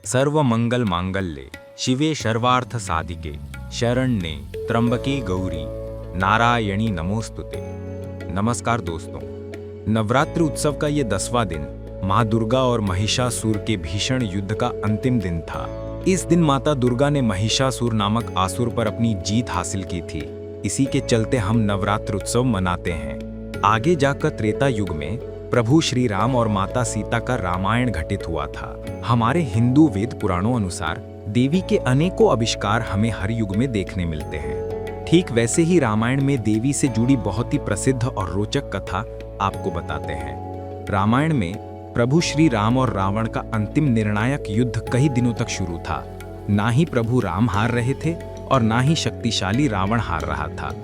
सर्वमंगल मांगल्ये शिवे सर्वार्थ साधिके शरण्ये त्र्यंबके गौरी नारायणी नमोस्तुते। नमस्कार दोस्तों, नवरात्रि उत्सव का ये 10वां दिन माँ दुर्गा और महिषासुर के भीषण युद्ध का अंतिम दिन था। इस दिन माता दुर्गा ने महिषासुर नामक आसुर पर अपनी जीत हासिल की थी। इसी के चलते हम नवरात्रि उत्सव मनाते हैं। आगे जाकर त्रेता युग में प्रभु श्री राम और माता सीता का रामायण घटित हुआ था। हमारे हिंदू वेद पुराणों अनुसार देवी के अनेकों आविष्कार हमें हर युग में देखने मिलते हैं। ठीक वैसे ही रामायण में देवी से जुड़ी बहुत ही प्रसिद्ध और रोचक कथा आपको बताते हैं। रामायण में प्रभु श्री राम और रावण का अंतिम निर्णायक युद्ध कई दिनों तक शुरू था। ना ही प्रभु राम हार रहे थे और ना ही शक्तिशाली रावण हार रहा था।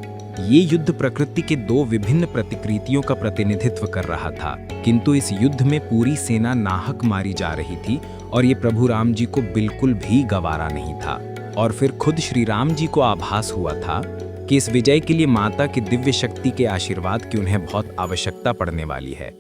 ये युद्ध प्रकृति के दो विभिन्न प्रतिकृतियों का प्रतिनिधित्व कर रहा था, किंतु इस युद्ध में पूरी सेना नाहक मारी जा रही थी और ये प्रभु राम जी को बिल्कुल भी गवारा नहीं था। और फिर खुद श्री राम जी को आभास हुआ था कि इस विजय के लिए माता की दिव्य शक्ति के आशीर्वाद की उन्हें बहुत आवश्यकता पड़ने वाली है।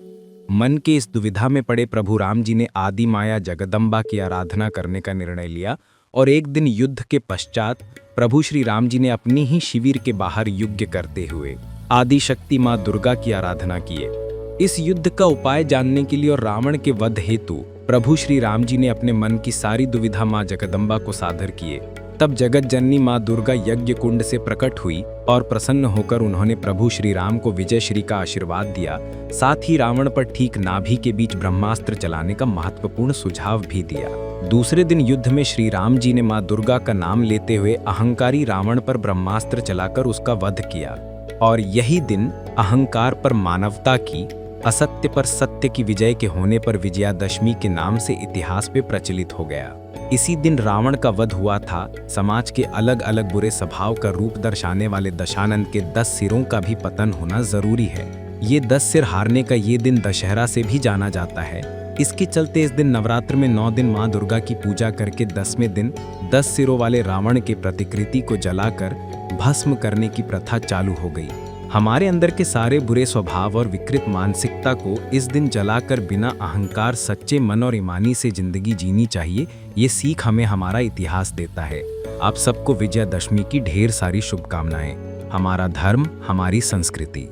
मन के इस दुविधा में पड़े प्रभु राम जी ने आदि माया जगदम्बा की आराधना करने का निर्णय लिया और एक दिन युद्ध के पश्चात प्रभु श्री राम जी ने अपनी ही शिविर के बाहर यज्ञ करते हुए आदि शक्ति माँ दुर्गा की आराधना किए। इस युद्ध का उपाय जानने के लिए और रावण के वध हेतु प्रभु श्री राम जी ने अपने मन की सारी दुविधा माँ जगदम्बा को सादर किए। तब जगत जननी माँ दुर्गा यज्ञ कुंड से प्रकट हुई और प्रसन्न होकर उन्होंने प्रभु श्री राम को विजय श्री का आशीर्वाद दिया। साथ ही रावण पर ठीक नाभि के बीच ब्रह्मास्त्र चलाने का महत्वपूर्ण सुझाव भी दिया। दूसरे दिन युद्ध में श्री राम जी ने माँ दुर्गा का नाम लेते हुए अहंकारी रावण पर ब्रह्मास्त्र चलाकर उसका वध किया। और यही दिन अहंकार पर मानवता की, असत्य पर सत्य की विजय के होने पर विजयादशमी के नाम से इतिहास में प्रचलित हो गया। इसी दिन रावण का वध हुआ था। समाज के अलग अलग बुरे स्वभाव का रूप दर्शाने वाले दशानन के 10 सिरों का भी पतन होना जरूरी है। ये 10 सिर हारने का ये दिन दशहरा से भी जाना जाता है। इसके चलते इस दिन नवरात्र में 9 दिन माँ दुर्गा की पूजा करके 10वें दिन 10 सिरों वाले रावण के प्रतिकृति को जलाकर भस्म करने की प्रथा चालू हो गई। हमारे अंदर के सारे बुरे स्वभाव और विकृत मानसिकता को इस दिन जलाकर बिना अहंकार सच्चे मन और ईमानी से जिंदगी जीनी चाहिए। ये सीख हमें हमारा इतिहास देता है। आप सबको विजयादशमी की ढेर सारी शुभकामनाएं। हमारा धर्म, हमारी संस्कृति।